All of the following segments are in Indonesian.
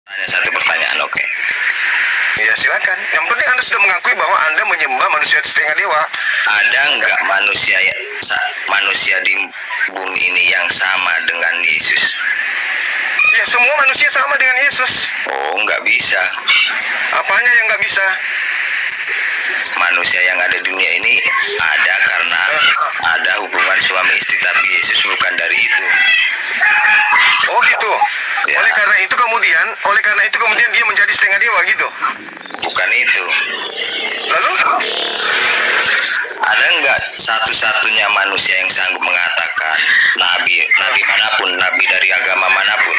Hanya satu pertanyaan, oke. Ya silakan. Yang penting Anda sudah mengakui bahwa Anda menyembah manusia setengah dewa. Ada nggak manusia di bumi ini yang sama dengan Yesus? Ya semua manusia sama dengan Yesus. Oh, nggak bisa. Apanya yang nggak bisa? Manusia yang ada di dunia ini ada karena ada hubungan suami istri, tapi Yesus bukan dari itu. Oh gitu. Ya. Oleh karena itu kemudian dia menjadi setengah dewa gitu. Bukan itu. Lalu? Ada nggak satu-satunya manusia yang sanggup mengatakan nabi manapun, nabi dari agama manapun,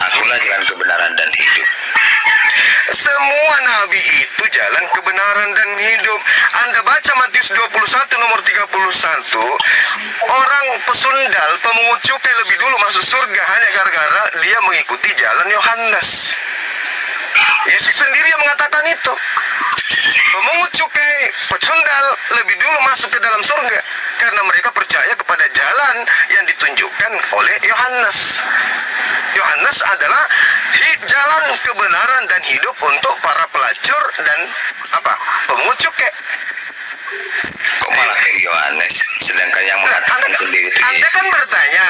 akulah jalan kebenaran dan hidup? Semua nabi itu jalan kebenaran dan hidup. Anda baca Matius 21 nomor 31, orang pesundal, pemungut cukai lebih dulu masuk surga hanya gara-gara dia mengikuti jalan Yohanes. Yesus sendiri yang mengatakan itu. Pemungut cukai, pesundal lebih dulu masuk ke dalam surga karena mereka percaya kepada jalan yang ditunjukkan oleh Yohanes. Yohanes adalah jalan kebenaran dan hidup untuk para pelacur dan pemungut cukai. Kok malah ke Yohanes, sedangkan yang mengatakan sendiri itu Anda kan bertanya,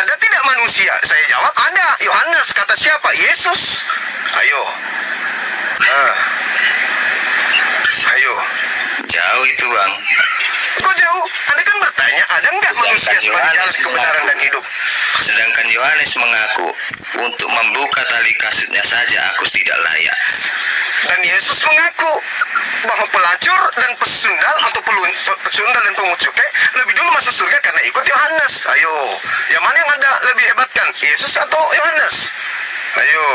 ada tidak manusia? Saya jawab ada. Yohanes, kata siapa? Yesus. Ayo. Ayo. jauh itu, Bang. Kok jauh? Anda kan bertanya, ada nggak manusia sebagai jalan kebenaran dan hidup? Sedangkan Yohanes mengaku, untuk membuka tali kasutnya saja aku tidak layak. Dan Yesus mengaku bahwa pelacur dan pesundal atau pesundal dan pemungut cukai lebih dulu masuk surga karena ikut Yohanes. Ayo, yang mana yang Anda lebih hebatkan? Yesus atau Yohanes? Ayo.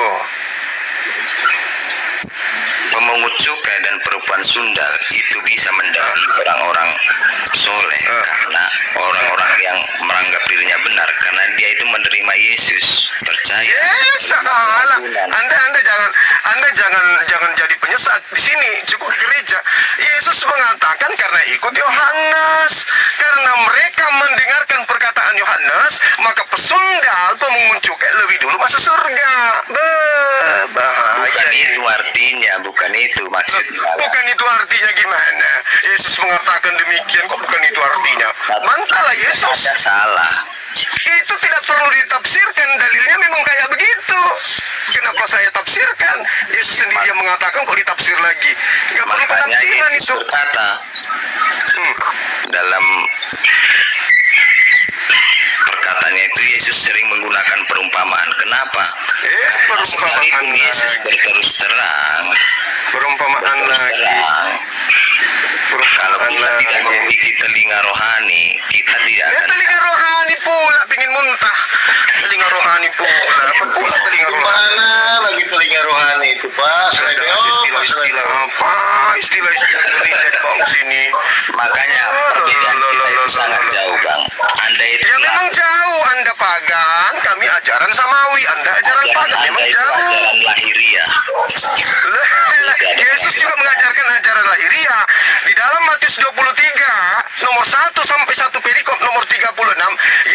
Pemungut cukai dan perempuan sundal itu bisa mendahului orang-orang soleh karena orang-orang yang menganggap dirinya benar karena dia itu menerima Yesus, percaya. Salah. Anda jangan jadi penyesat di sini. Cukup di gereja. Yesus mengatakan karena ikut Yohanes, karena mereka mendengarkan perkataan Yohanes, maka pesundal, pemungut cukai lebih dulu masuk surga. Bukan itu artinya, bukan itu maksudnya. Bukan itu artinya gimana? Yesus mengatakan demikian, kok bukan itu artinya? Mantalah Yesus. Salah. Itu tidak perlu ditafsirkan, dalilnya memang kayak begitu. Kenapa saya tafsirkan? Yesus sendiri yang mengatakan, kok ditafsir lagi? Gak perlu penafsiran itu. Berkata dalam perkataannya itu Yesus sering menggunakan perumpamaan. Kenapa? Perumpamaan Yesus berterus terang. Perumpamaan lagi. Kalau kita tidak memiliki telinga rohani, kita tidak akan. Telinga rohani pula, pingin muntah. Telinga rohani pula. Apa pula telinga rohani? Mana lagi telinga rohani itu, Pak? Istilah-istilah apa? Istilah-istilah gereja di bawah sini. Makanya perbedaan kita itu sangat jauh, Bang. Anda itu Ya memang jauh. Anda pagan, kami ajaran samawi. Anda ajaran pagan, memang jauh. Ajaran lahiriah. Yesus juga mengajarkan ajaran lahiriah. Di dalam Matius 23 nomor 1 sampai 1 perikop nomor 36,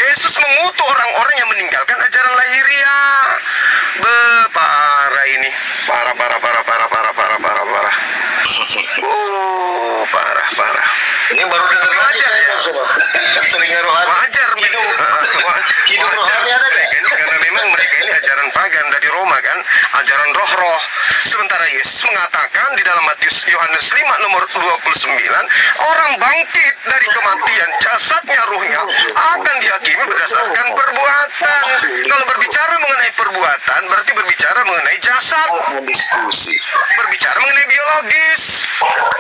Yesus mengutuk orang-orang yang meninggalkan ajaran lahiriah. Parah ini. Parah. Parah. Ini baru dengar lagi Wajar ya? telinga rohani. Wajar Hidup rohani ada nggak? Karena memang mereka ini ajaran pagan dari Roma kan, ajaran roh-roh. Sementara Yesus mengatakan di dalam Yohanes 5 nomor 29, orang bangkit dari kematian, jasadnya, ruhnya akan dihakimi berdasarkan perbuatan. Kalau berbicara mengenai perbuatan, berarti berbicara mengenai jasad. Diskusi. Berbicara mengenai biologis,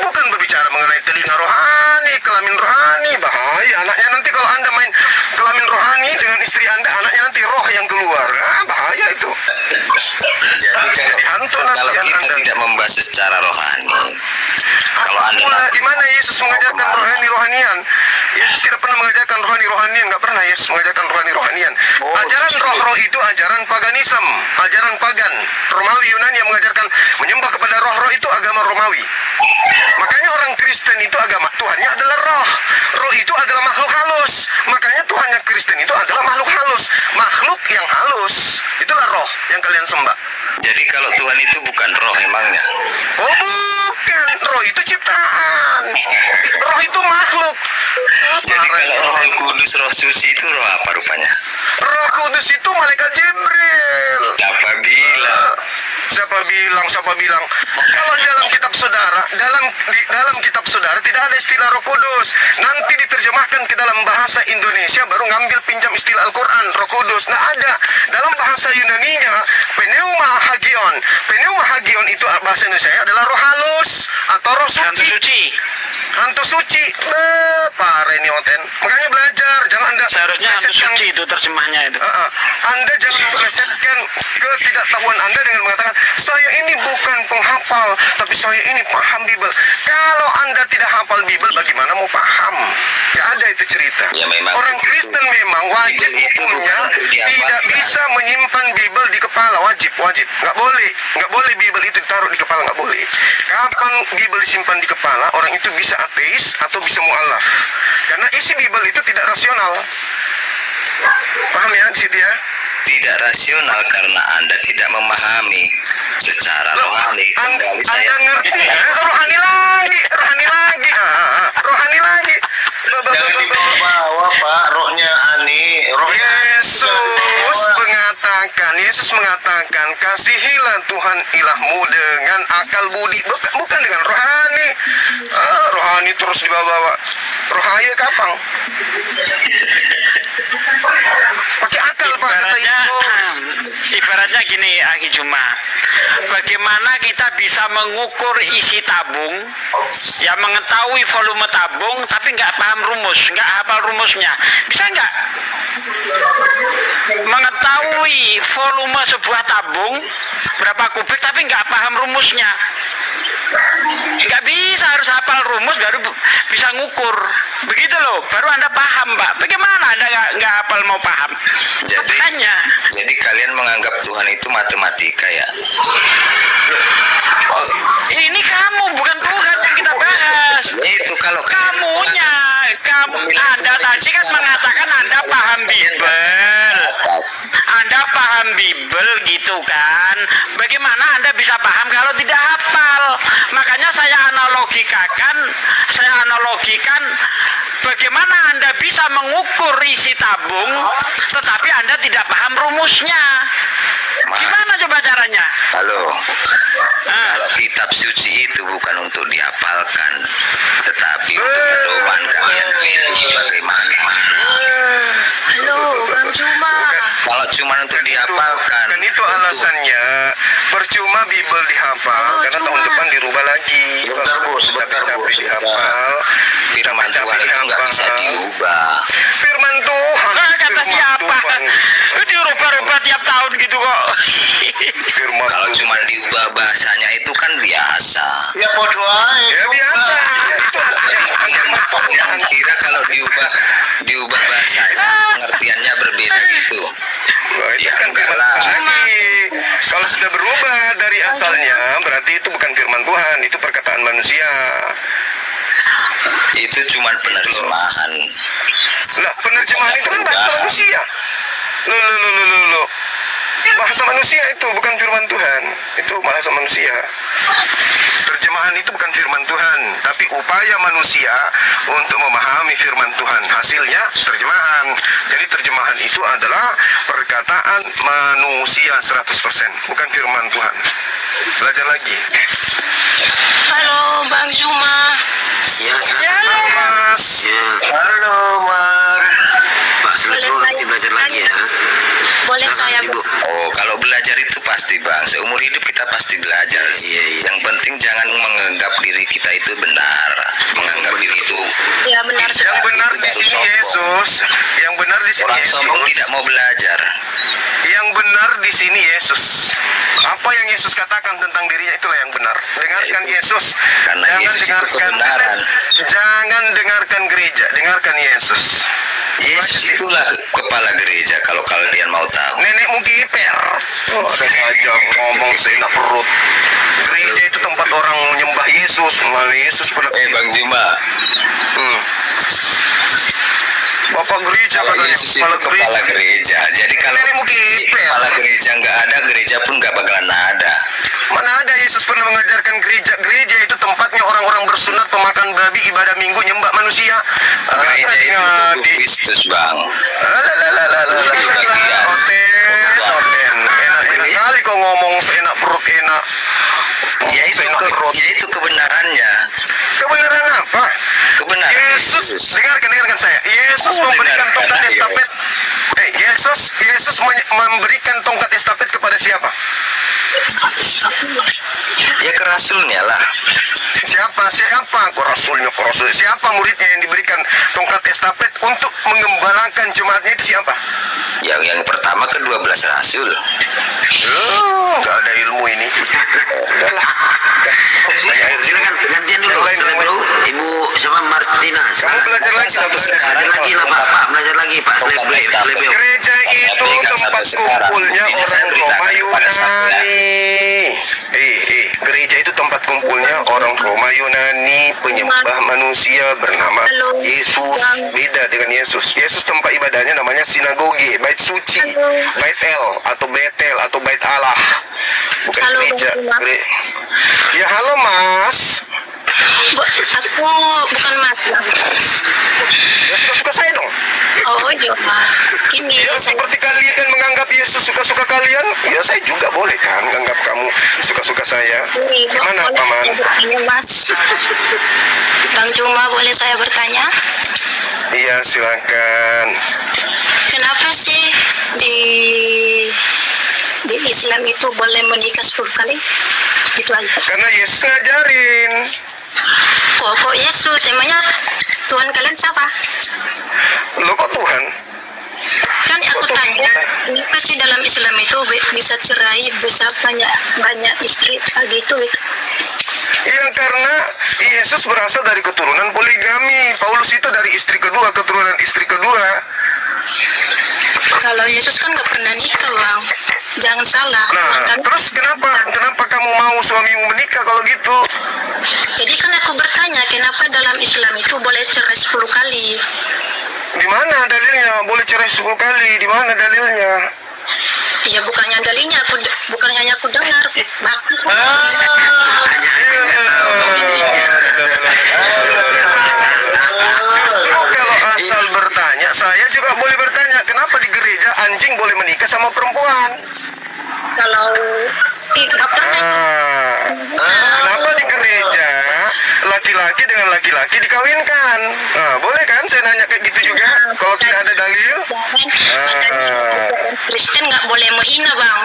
bukan berbicara mengenai telinga rohani, kelamin rohani. Bahaya anaknya nanti kalau Anda main kelamin rohani dengan istri Anda, anaknya nanti roh yang keluar. Bahaya itu. Jadi dihantu kalau nanti kita Anda. tidak membahas secara rohani, kalau Anda Pula di mana Yesus mengajarkan rohanian? Yesus tidak pernah mengajarkan rohanian, nggak pernah Yesus mengajarkan rohanian. Ajaran roh-roh itu ajaran paganisme, ajaran pagan. Romawi Yunani yang mengajarkan menyembah kepada roh-roh itu agama Romawi. Makanya orang Kristen itu agama Tuhannya adalah roh. Roh itu adalah makhluk halus. Makanya Tuhannya Kristen itu adalah makhluk halus. Makhluk yang halus. Itulah roh yang kalian sembah. jadi kalau Tuhan itu bukan roh emangnya? Oh bukan, roh itu ciptaan. Roh itu makhluk. Jadi kalau Roh Kudus, Roh Suci itu roh apa rupanya? Roh Kudus itu malaikat Jibril. Siapa bilang? Siapa bilang? Kalau dalam kitab saudara, dalam kitab saudara tidak ada istilah Roh Kudus. Nanti diterjemahkan ke dalam bahasa Indonesia baru ngambil pinjam istilah Al-Qur'an, Roh Kudus. Nah ada dalam bahasa Yunaninya pneuma hagion. Pneuma hagion itu bahasa Indonesia adalah roh halus atau roh suci. Hantu suci. Parah ini Oten. Makanya belajar, jangan Anda Seharusnya hantu melesetkan- suci itu terjemahnya itu. Anda jangan melesetkan ketidaktahuan Anda dengan mengatakan saya ini bukan penghafal, tapi saya ini paham Bible. Kalau Anda tidak hafal Bible, bagaimana mau paham? Tidak ada itu cerita. Ya, memang Orang betul. Kristen memang wajib Bible itu hukumnya bukan dihafalkan. tidak bisa menyimpan Bible di kepala, wajib. Nggak boleh Bible itu ditaruh di kepala, nggak boleh. Kapan Bible disimpan di kepala, orang itu bisa ateis atau bisa mu'alaf. Karena isi Bible itu tidak rasional. Paham ya di situ ya? Tidak rasional karena Anda tidak memahami secara rohani. Kembali saya Anda ngerti ya? Rohani lagi. Rohani lagi. Jangan dibawa-bawa Pak, rohnya Ani, rohnya Yesus mengatakan kasihilah Tuhan ilahmu dengan akal budi, bukan dengan rohani. Rohani terus dibawa-bawa. Rohaya kapang. Pakai akal Pak kata Yesus. Ibaratnya gini Aki Juma, bagaimana kita bisa mengukur isi tabung, ya mengetahui volume tabung tapi nggak paham rumus, nggak hafal rumusnya, bisa nggak? Mengetahui volume sebuah tabung berapa kubik tapi nggak paham rumusnya, nggak bisa, harus hafal rumus baru bisa ngukur. Begitu loh, baru Anda paham Pak. Bagaimana Anda nggak hafal mau paham? Jadi, Makanya jadi kalian menganggap Tuhan itu matematika ya? ini kamu, bukan Tuhan yang kita bahas. Itu kalau Kamunya, Anda tadi kan mengatakan Anda paham Bible. Anda paham Bible gitu kan? Bagaimana Anda bisa paham kalau tidak hafal? Makanya saya analogikan bagaimana Anda bisa mengukur isi tabung tetapi Anda tidak paham rumusnya. Gimana coba caranya? Halo, kalau kitab suci itu bukan untuk dihafalkan, tetapi untuk pedoman kalian itu bagaimana. Halo, Bang Cuma. Kalau cuma untuk dihafalkan, Kan itu alasannya percuma Bible dihafal karena tahun depan dirubah lagi. Sebentar, Bu, sebentar, Bu, Capek sebentar. dihafal. firman Tuhan itu nggak bisa diubah. Firman Tuhan. Nah, kata Firman siapa? Tuhan. Dirubah-rubah tiap tahun gitu kok. Firman Kalau Tuhan. cuma diubah bahasanya itu kan biasa. Ya podo ae. Ya biasa. Itu firman Tuhan. Jangan kira kalau diubah bahasa itu pengertiannya berbeda gitu. Wah, itu Ya, kan firman enggak Tuhan lah. lagi. Kalau sudah berubah dari asalnya, berarti itu bukan firman Tuhan, itu perkataan manusia. Itu cuma penerjemahan. Lah, penerjemahan itu kan bahasa manusia. Loh. Bahasa manusia itu bukan firman Tuhan. Itu bahasa manusia. Terjemahan itu bukan firman Tuhan, tapi upaya manusia untuk memahami firman Tuhan. Hasilnya terjemahan. Jadi terjemahan itu adalah perkataan manusia 100%, bukan firman Tuhan. Belajar lagi. Halo, Bang Cuma. Ya, Ya, Mas. ya. Halo, Mar. Pak Selebro nanti belajar lagi ya. Boleh saya Ibu. Oh, kalau belajar itu pasti bang. Seumur hidup kita pasti belajar. Iya. Yang penting jangan menganggap diri kita itu benar. Menganggap diri itu ya benar Yang sekali. benar Itu di baru sini sombong. Yesus. Yang benar di sini orang sombong Yesus. tidak mau belajar. Yang benar di sini Yesus. Apa Apa yang Yesus katakan tentang dirinya itulah yang benar. Dengarkan Yesus. Karena Yesus itu kebenaran. Jangan dengarkan gereja, dengarkan Yesus. Yesus itulah kepala gereja kalau kalian mau tahu. Nenekmu kiper. Oh, ada aja ngomong seenak perut. Gereja itu tempat orang menyembah Yesus. Mana Yesus pernah Bang Juma, Bapak gereja kalau katanya, Yesus itu kepala gereja. Jadi kalau Nenekmu kiper. kepala gereja nggak ada, gereja pun nggak bakalan ada. Mana ada Yesus pernah mengajarkan gereja? Gereja itu tempatnya orang-orang bersunat, pemakan babi, ibadah minggu, nyembah manusia. Gereja itu tubuh Kristus, Bang. Enak kali kau ngomong seenak perut enak. Ya itu kebenarannya. Kebenaran apa? Kebenaran Yesus, dengarkan saya. Yesus memberikan dengarkan, tongkat ayo. estafet. Yesus memberikan tongkat estafet kepada siapa? Ya ke rasulnya lah. Siapa? Kok rasulnya? Siapa muridnya yang diberikan tongkat estafet untuk mengembalakan jemaatnya itu siapa? Yang pertama ke-12 rasul. Nggak ada ilmu ini. Udahlah. Silakan gantian dulu. Yang lain, Silakan yang dulu. Ibu siapa Martina. Kamu belajar lagi. Sampai sekarang Belajar lagi lah Pak. Belajar lagi Pak. Selebel. Gereja itu tempat kumpulnya orang Roma Yunani. Gereja itu tempat kumpulnya orang Roma Yunani, penyembah manusia bernama Yesus. Beda dengan Yesus. Yesus tempat ibadahnya namanya sinagoge, bait suci, bait El atau Betel atau bait Allah. Bukan Halo, gereja. Bang. Ya halo Mas. Aku bukan Mas. Ya suka-suka saya dong. Oh iya, ini Ya seperti kalian menganggap Yesus suka-suka kalian, ya saya juga boleh kan menganggap kamu suka-suka saya. Gimana Paman? Ini Mas. Bang Juma, boleh saya bertanya? Iya silakan. Kenapa sih di Islam itu boleh menikah 10 kali? Itu aja. Karena Yesus ngajarin. Kok Yesus? Emangnya Tuhan kalian siapa? Lo kok Tuhan? Kan aku tanya, kenapa sih dalam Islam itu bisa cerai, bisa banyak istri gitu? Iya karena Yesus berasal dari keturunan poligami. Paulus itu dari istri kedua, keturunan istri kedua. Kalau Yesus kan nggak pernah nikah, Bang. Jangan salah. Nah, Kan? terus kenapa kamu mau suamimu menikah kalau gitu? Jadi kan aku bertanya, kenapa dalam Islam itu boleh cerai 10 kali? Di mana dalilnya? Boleh cerai 10 kali. Di mana dalilnya? Ya bukannya dalilnya, bukan hanya aku dengar. Bahkan Kalau asal bertanya, saya juga boleh bertanya, kenapa di gereja anjing boleh menikah sama perempuan? kalau tidak pernah Kenapa di gereja laki-laki dengan laki-laki dikawinkan? Boleh kan? Saya nanya kayak gitu juga. Kalau tidak ada dalil, Kristen nggak boleh menghina, Bang.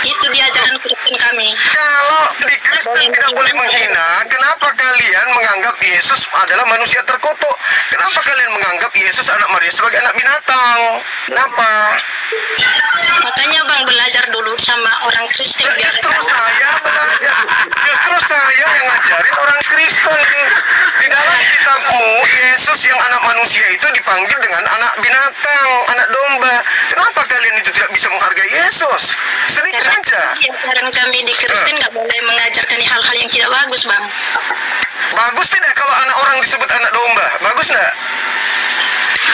Itu diajaran Kristen kami. kalau di Kristen tidak boleh menghina, kenapa kalian menganggap Yesus adalah manusia terkutuk? Kenapa kalian menganggap Yesus anak Maria sebagai anak binatang? Kenapa? Makanya Bang belajar dulu sama orang Kristen. Nah, biar justru saya belajar, justru saya yang ngajarin orang Kristen. Di dalam kitabmu, Yesus yang anak manusia itu dipanggil dengan anak binatang, anak domba. Kenapa kalian itu tidak bisa menghargai Yesus? Sedikit aja. Ajaran kami di Kristen nggak boleh mengajarkan hal-hal yang tidak bagus, Bang. Bagus tidak kalau anak orang disebut anak domba? Bagus tidak?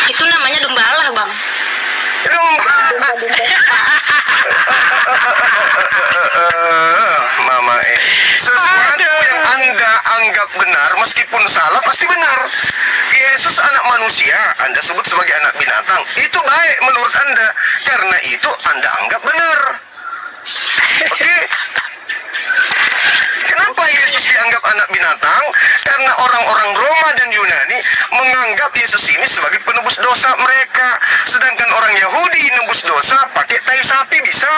Itu namanya domba Allah, Bang. Mama sesuatu yang Anda anggap benar meskipun salah pasti benar. Yesus anak manusia, Anda sebut sebagai anak binatang, itu baik menurut Anda karena itu Anda anggap benar. Oke? Kenapa Yesus dianggap anak binatang? Karena orang-orang Roma dan Yunani menganggap Yesus ini sebagai penebus menebus dosa mereka. Sedangkan orang Yahudi nebus dosa pakai tai sapi bisa,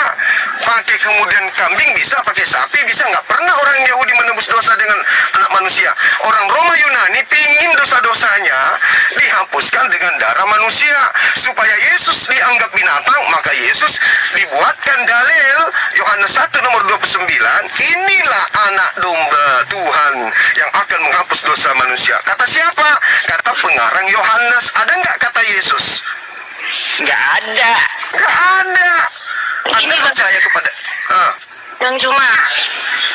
pakai kemudian kambing bisa, pakai sapi bisa. Nggak pernah orang Yahudi menebus dosa dengan anak manusia. Orang Roma Yunani pingin dosa-dosanya dihapuskan dengan darah manusia supaya Yesus dianggap binatang. Maka Yesus dibuatkan dalil Yohanes 1 nomor 29, inilah anak domba Tuhan yang akan menghapus dosa manusia. Kata siapa? Kata pengarang Yohanes. Ada nggak kata Yesus? Nggak ada. Nggak ada. Anda Ini, percaya kepada Bang Juma,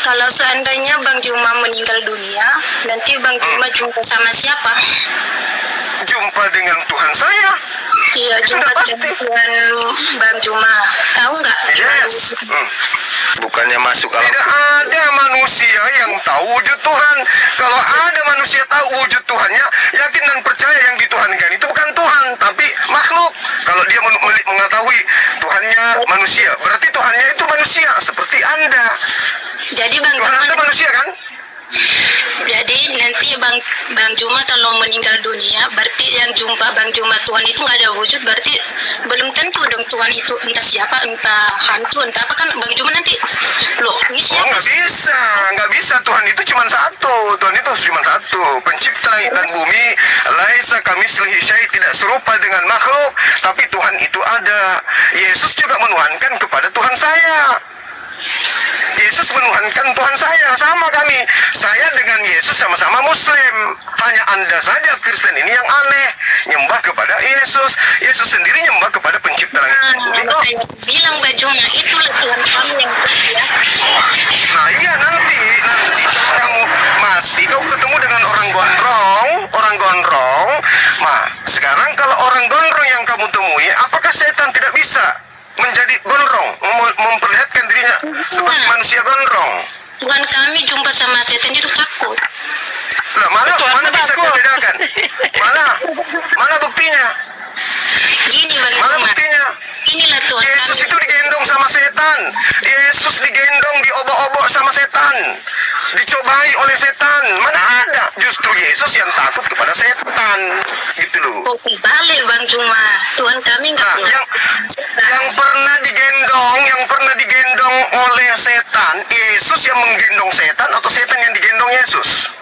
kalau seandainya Bang Juma meninggal dunia, nanti Bang Juma jumpa sama siapa? jumpa dengan Tuhan saya? Iya, jumpa Sudah pasti. dengan Bang Juma. Tahu nggak? Yes. Bukannya masuk alam. Tidak ada manusia yang tahu wujud Tuhan. Kalau ada manusia tahu wujud Tuhannya, yakin dan percaya yang dituhankan itu bukan Tuhan, tapi makhluk. Kalau dia mengetahui Tuhannya manusia, berarti Tuhannya itu manusia seperti Anda. Jadi Bang Tuhan Juma, Anda manusia kan? jadi nanti Bang Juma kalau meninggal dunia, berarti yang jumpa Bang Juma Tuhan itu nggak ada wujud, berarti belum tentu dong Tuhan itu entah siapa, entah hantu, entah apa, kan Bang Juma nanti loh ini Oh, siapa? nggak bisa. Tuhan itu cuma satu. Tuhan itu cuma satu, pencipta langit dan bumi. Laisa kamitslihi syai', tidak serupa dengan makhluk, tapi Tuhan itu ada. Yesus juga menuhankan kepada Tuhan saya. Yesus menuhankan Tuhan saya, sama kami. Saya dengan Yesus sama-sama Muslim. Hanya Anda saja Kristen ini yang aneh, nyembah kepada Yesus. Yesus sendiri nyembah kepada pencipta langit dan bumi. Oh, Makanya bilang Bang Juma itulah Tuhan kami yang ya. nah iya, nanti kamu mati, kau ketemu dengan orang gondrong. Nah, sekarang kalau orang gondrong yang kamu temui, apakah setan tidak bisa menjadi gondrong, memperlihatkan dirinya seperti manusia gondrong? Tuhan kami jumpa sama setan itu takut. Lah, mana bisa kau takut. bedakan? Mana buktinya? Gini Bang Mana Juma, buktinya? inilah Tuhan Yesus kami. itu digendong sama setan. Yesus digendong, diobok-obok sama setan, dicobai oleh setan. Mana ada? Justru Yesus yang takut kepada setan, gitu loh. Oh, balik Bang Juma, Tuhan kami nggak Nah, pernah yang pernah digendong oleh setan, Yesus yang menggendong setan atau setan yang digendong Yesus?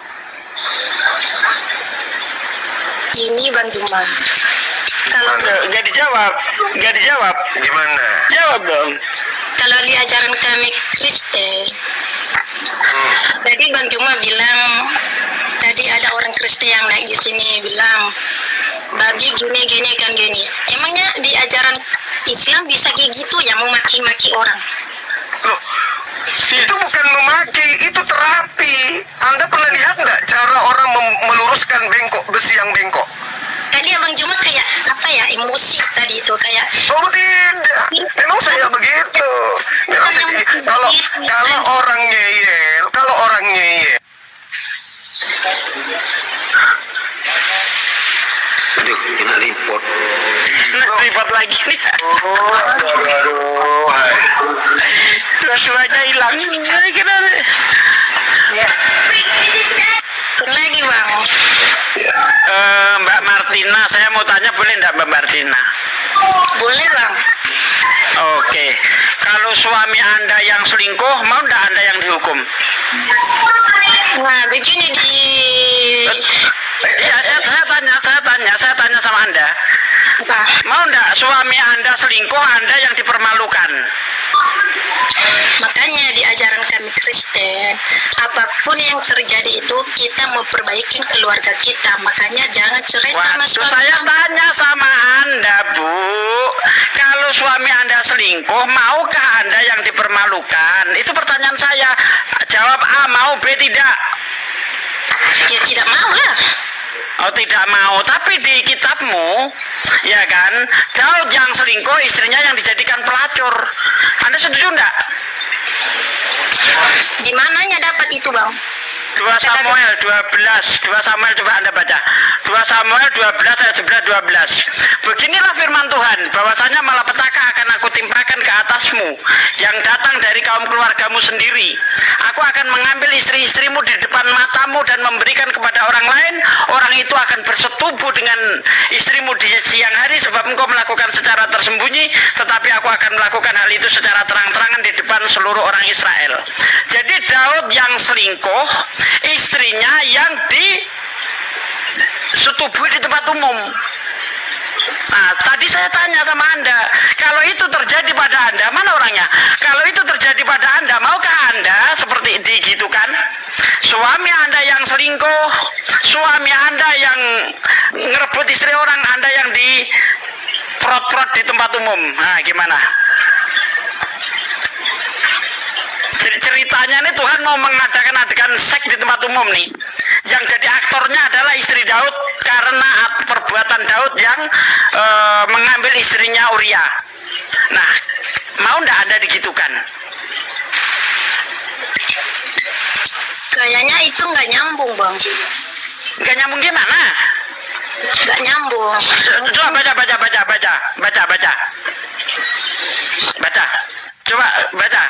Ini Bang Juma. Kalau Nggak dijawab. Gimana? Jawab dong. kalau di ajaran kami Kristen, tadi Bang Juma bilang tadi ada orang Kristen yang naik di sini bilang babi gini kan gini. Emangnya di ajaran Islam bisa kayak gitu ya, memaki-maki orang? Loh, itu bukan memaki, itu terapi. Anda pernah lihat nggak cara orang meluruskan besi yang bengkok? Tadi Abang Juma kayak apa ya, emosi tadi itu kayak Oh tidak, memang saya begitu. Memang saya begitu. Kalau orang ngeyel, Aduh, kena report. Ribet lagi nih. aduh, hai. Dua-duanya hilang. Kenapa? lagi Bang. Mbak Martina, saya mau tanya boleh enggak Mbak Martina? Boleh Bang. Oke, kalau suami Anda yang selingkuh, mau enggak Anda yang dihukum? Nah begini Iya, saya tanya sama Anda. apa? Mau enggak suami Anda selingkuh, Anda yang dipermalukan? Makanya di ajaran kami Kristen, apapun yang terjadi itu kita memperbaiki keluarga kita. Makanya jangan cerai sama Waduh, suami. saya tanya sama Anda, Bu. Kalau suami Anda selingkuh, maukah Anda yang dipermalukan? Itu pertanyaan saya. Jawab A, mau, B, tidak. Ya tidak mau lah. Oh, tidak mau. Tapi di kitabmu, ya kan, Daud yang selingkuh, istrinya yang dijadikan pelacur. Anda setuju enggak? Di mananya dapat itu Bang? 2 Samuel 12, 2 Samuel coba Anda baca. 2 Samuel 12 ayat 11 12. Beginilah firman Tuhan, bahwasanya malapetaka akan aku timpakan ke atasmu yang datang dari kaum keluargamu sendiri. aku akan mengambil istri-istrimu di depan matamu dan memberikan kepada orang lain, orang itu akan bersetubuh dengan istrimu di siang hari sebab engkau melakukan secara tersembunyi, tetapi aku akan melakukan hal itu secara terang-terangan di depan seluruh orang Israel. Jadi Daud yang selingkuh, istrinya yang disetubuhi di tempat umum. Nah, tadi saya tanya sama Anda, kalau itu terjadi pada Anda, mana orangnya? Kalau itu terjadi pada Anda, maukah Anda seperti digitukan? Suami Anda yang selingkuh, suami Anda yang ngerebut istri orang, Anda yang diprot-prot di tempat umum. Nah, gimana? Ceritanya ini Tuhan mau mengadakan adegan seks di tempat umum nih. Yang jadi aktornya adalah istri Daud karena perbuatan Daud yang mengambil istrinya Uria. Nah, mau ndak Anda digitukan? Kayaknya itu nggak nyambung, Bang. Nggak nyambung gimana? Nggak nyambung. Coba baca. Coba baca.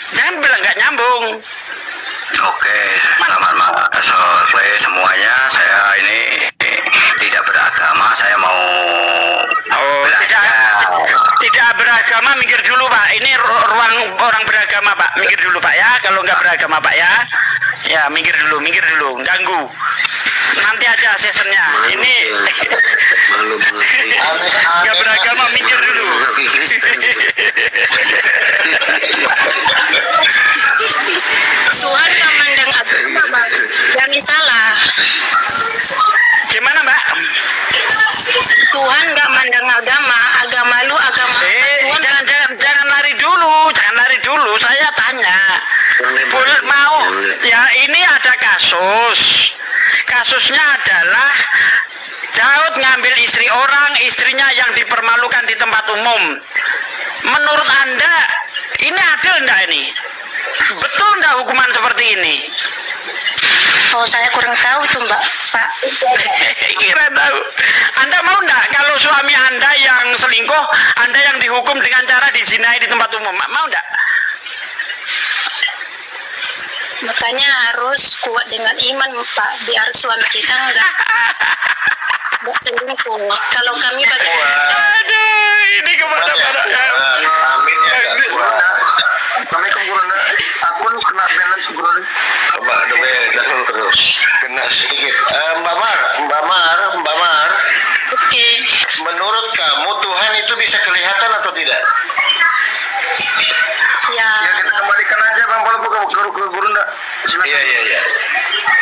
Jangan bilang nggak nyambung. Oke, selamat sore semuanya. Saya ini tidak beragama, saya mau tidak beragama, minggir dulu Pak. Ini ruang orang beragama Pak, minggir dulu Pak ya. Kalau nggak beragama Pak ya, ya minggir dulu, ganggu. Nanti aja seasonnya. Ini nggak beragama, minggir dulu. Tuhan nggak mandang agama, Bang. Jangan salah. Gimana Mbak? Tuhan nggak mandang agama lu agama Tuhan. Jangan lari dulu. Saya tanya. Mau ya, ini ada kasusnya adalah Daud ngambil istri orang, istrinya yang dipermalukan di tempat umum. Menurut Anda ini adil enggak ini? Betul enggak hukuman seperti ini? Oh, saya kurang tahu tuh Pak. Kira tahu. Anda mau enggak kalau suami Anda yang selingkuh, Anda yang dihukum dengan cara dizinai di tempat umum? Mau enggak? Makanya harus kuat dengan iman, Pak, biar suami kita enggak selingkuh. Kalau kami Aduh, ini kemana-mana. Amin ya. Assalamualaikum Guru. Aku kena benet Guru. Coba debe dahulu terus. Kena Sedikit. Mbak Mar. oke. Menurut kamu Tuhan itu bisa kelihatan atau tidak? Ya, kita kembalikan aja Bang, boleh buka ke Guru enggak? Iya.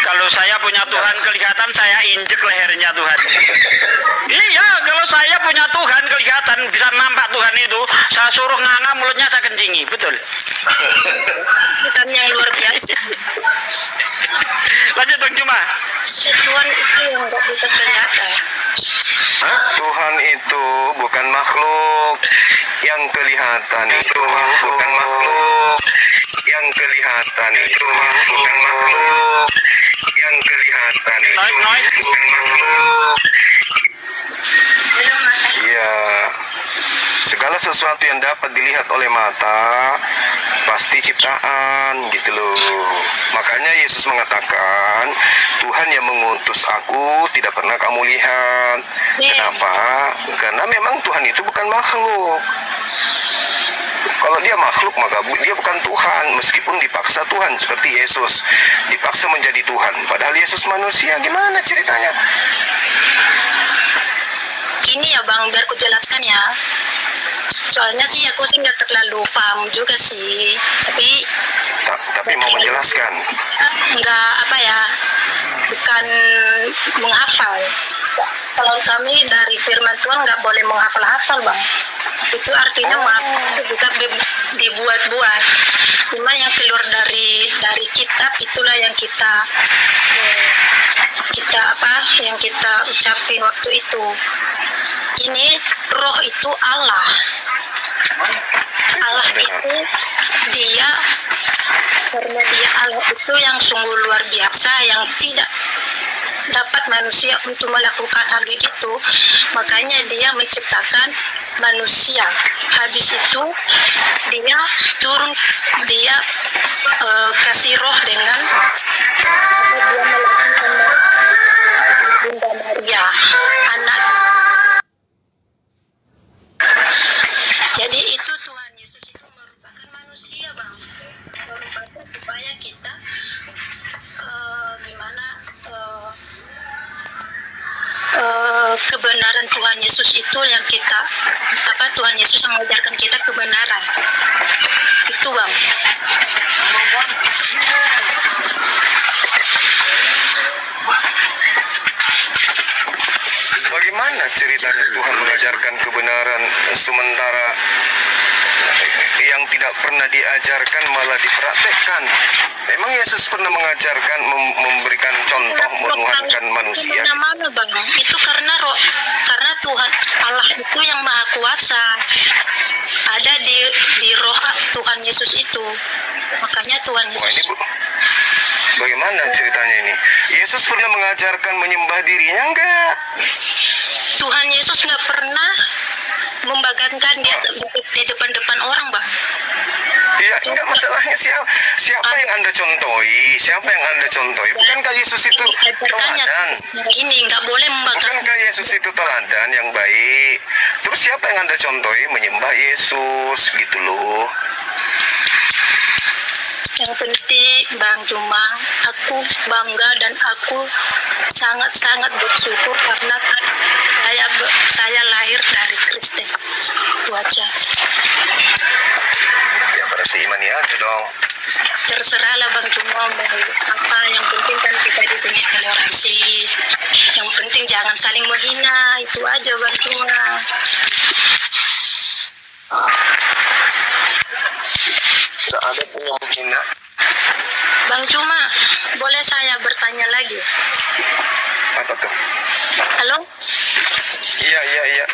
Kalau saya punya Tuhan kelihatan, saya injek lehernya Tuhan. Iya, kalau saya punya Tuhan kelihatan, bisa nampak Tuhan itu, saya suruh nganga mulutnya saya kencingi, betul. Tuhan yang luar biasa. Lanjut Bang Juma. Tuhan itu yang nggak bisa kelihatan. Tuhan itu bukan makhluk yang kelihatan, itu bukan makhluk yang kelihatan, itu bukan makhluk yang kelihatan, Noise. bukan makhluk. Iya, segala sesuatu yang dapat dilihat oleh mata pasti ciptaan gitu loh. Makanya Yesus mengatakan, Tuhan yang mengutus aku tidak pernah kamu lihat. Kenapa? Karena memang Tuhan itu bukan makhluk. Kalau dia makhluk maka dia bukan Tuhan, meskipun dipaksa Tuhan seperti Yesus dipaksa menjadi Tuhan. Padahal Yesus manusia, gimana ceritanya? Ini ya Bang, biar ku jelaskan ya. Soalnya sih aku sih nggak terlalu paham juga sih, Tapi mau menjelaskan. nggak apa ya, bukan menghafal. Kalau kami dari firman Tuhan nggak boleh menghafal-hafal Bang. Itu artinya menghafal itu bisa dibuat-buat. Cuma yang keluar dari kitab itulah yang kita ucapin waktu itu. Ini roh itu Allah itu dia, karena dia Allah itu yang sungguh luar biasa, yang tidak dapat manusia untuk melakukan hal itu. Makanya dia menciptakan manusia. Habis itu dia turun, dia dikasih roh dengan dia melahirkan Bunda Maria, anak. Jadi itu Tuhan Yesus itu merupakan manusia, Bang. Merupakan supaya kita kebenaran Tuhan Yesus itu yang kita Tuhan Yesus yang mengajarkan kita kebenaran itu, Bang. Bagaimana ceritanya Tuhan mengajarkan kebenaran sementara yang tidak pernah diajarkan malah dipraktekkan? Memang Yesus pernah mengajarkan, memberikan contoh menuhankan manusia? Mana, Bang? Itu karena Tuhan Allah itu yang Maha Kuasa ada di roh Tuhan Yesus itu. Makanya Tuhan Wah, Yesus. ini Bu, bagaimana ceritanya ini? Yesus pernah mengajarkan menyembah dirinya enggak? Tuhan Yesus nggak pernah membanggakan dia di depan-depan orang, Bang. Iya, enggak, masalahnya siapa yang Anda contohi? Siapa yang Anda contohi? Bukankah Yesus itu teladan? Ini nggak boleh membanggakan. Bukankah Yesus itu teladan yang baik? Terus siapa yang Anda contohi menyembah Yesus gitu loh? Yang penting, Bang, cuma aku bangga dan aku sangat-sangat bersyukur karena saya lahir dari Kristen. Itu aja. Ya berarti iman ya aja dong. Terserahlah, Bang, cuma mau apa, yang penting kan kita di sini toleransi. Yang penting jangan saling menghina, itu aja, Bang, cuma. Tidak ada pun yang menghina. Bang Cuma, boleh saya bertanya lagi? Apa tuh? Halo? Iya.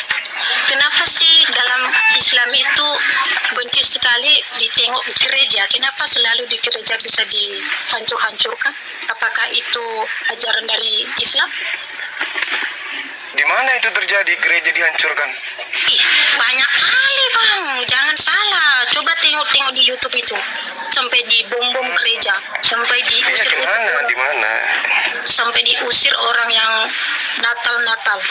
Kenapa sih dalam Islam itu benci sekali ditengok gereja? Kenapa selalu di gereja bisa dihancur-hancurkan? Apakah itu ajaran dari Islam? Di mana itu terjadi gereja dihancurkan? Ih, banyak kali, Bang. Jangan salah. Coba tengok di YouTube itu. Sampai dibom-bom gereja. Sampai Iya, diusir. di mana? Sampai diusir orang yang Natal.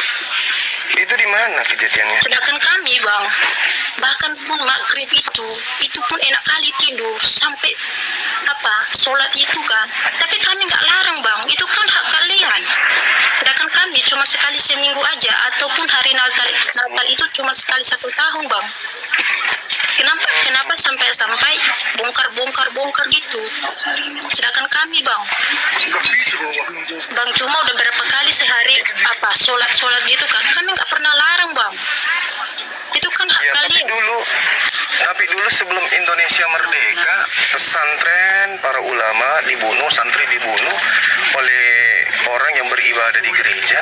Itu di mana kejadiannya? Sedangkan kami, Bang, bahkan pun maghrib itu pun enak kali tidur sampai sholat itu kan. Tapi kami nggak larang, Bang. Itu kan hak kalian. Sedangkan kami cuma sekali seminggu aja, ataupun hari Natal itu cuma sekali 1 tahun, Bang. Kenapa sampai bongkar gitu? Sedangkan kami, Bang, cuma udah berapa kali sehari sholat gitu kan, kami nggak pernah larang, Bang. Itu kan hak Ya, kalian. tapi dulu sebelum Indonesia merdeka, pesantren, para ulama dibunuh, santri dibunuh oleh orang yang beribadah di gereja.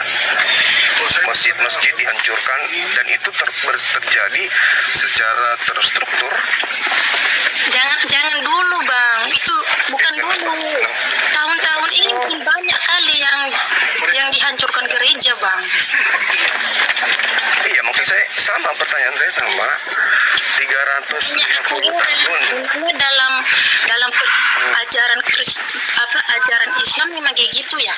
Masjid-masjid dihancurkan, dan itu terjadi secara terstruktur. Jangan dulu, Bang. Itu bukan dulu. Tahun-tahun ini pun banyak kali yang dihancurkan gereja, Bang. Iya, maksud saya sama, pertanyaan saya sama. 350 tahun. Dalam ajaran ajaran Islam memang kayak gitu ya.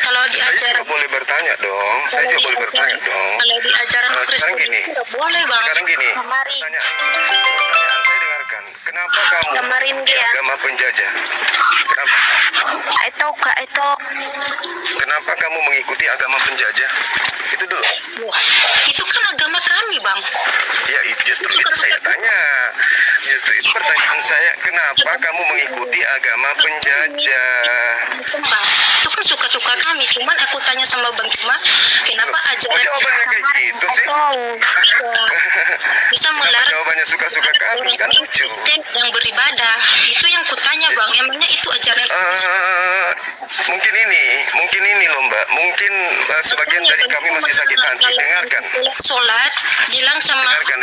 Kalau di Saya ajaran juga boleh bertanya dong. Kalau di ajaran Nah, Kristen sekarang gini. itu nggak boleh, Bang. Sekarang gini, Kemarin pertanyaan saya dengarkan. Kenapa kamu Kemarin di dia. agama penjajah? Kenapa? itu Kenapa kamu mengikuti agama penjajah? Itu dulu. itu kan agama kami, Bang. Ya, justru itu saya tanya. Justru itu pertanyaan saya. Kenapa kamu mengikuti agama penjajah? Bang, itu kan suka-suka kami. Cuman aku tanya sama Bang Cuma, kenapa ajaran Oh, jawabannya kayak gitu sih? bisa Kenapa melarang jawabannya suka-suka kami? Kan lucu. Kristen yang beribadah? Itu yang kutanya, Bang. Emangnya itu ajaran Mungkin ini loh, Mbak. Mungkin sebagian dari kami masih sakit hati. Dengarkan. Sholat bilang sama Dengarkan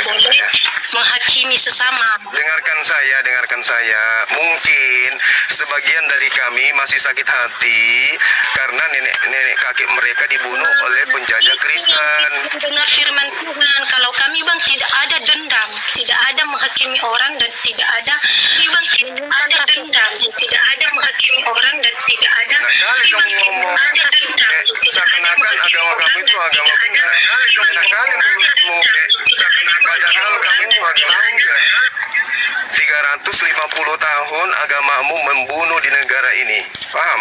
boleh saya. menghakimi sesama. Dengarkan saya. Mungkin sebagian dari kami masih sakit hati karena nenek kakek mereka dibunuh oleh penjajah Kristen. Dengar firman Tuhan, kalau kami bang tidak ada dendam, tidak ada menghakimi orang dan tidak ada dendam, tidak ada menghakimi orang dan tidak ada Nah, kali kamu ngomong seakan-akan agama kamu itu agama benar. Enak kali mulutmu, padahal kamu agama enggak. 350 tahun agamamu membunuh di negara ini, paham?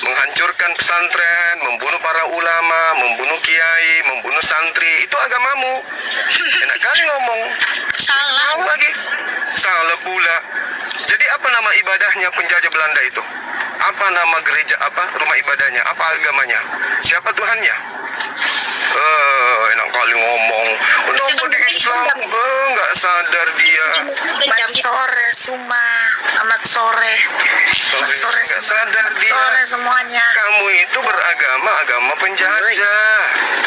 Menghancurkan pesantren, membunuh para ulama, membunuh kiai, membunuh santri, itu agamamu. Enak kali ngomong. salah. Tahu lagi, salah pula. Jadi apa nama ibadahnya penjajah Belanda itu? Apa nama gereja, apa rumah ibadahnya, apa agamanya? Siapa Tuhannya? Enak kali ngomong. Kenapa di Islam? Nggak sadar dia. Selamat sore Suma, selamat sore. Sore Nggak sadar dia. Sore semuanya. Kamu itu beragama agama penjajah.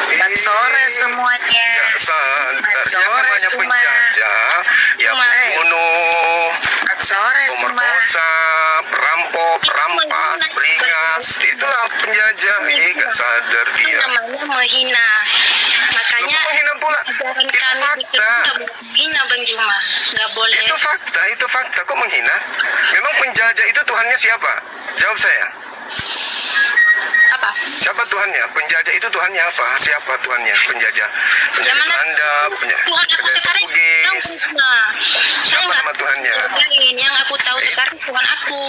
Selamat sore semuanya. Nggak sadar. Selamat Yang sore namanya Suma. penjajah, ya pembunuh, Selamat sore Suma. pemerkosa, perampok, perampas, beringas, itulah penjajah. Nggak sadar Itu dia. namanya menghina. Makanya Menghina pula. ajaran Itu kami di fakta. Kristen menghina Bang Juma, nggak boleh. Itu fakta. Kok menghina? Memang penjajah itu Tuhannya siapa? Jawab saya. Apa? Siapa Tuhannya? Penjajah itu Tuhannya apa? Siapa Tuhannya? Penjajah. Penjajah Yang mana Belanda, Tuhan aku sekarang tahu Portugis. Bang. Saya Siapa nggak nama Tuhannya? lain. Yang aku tahu sekarang Tuhan aku.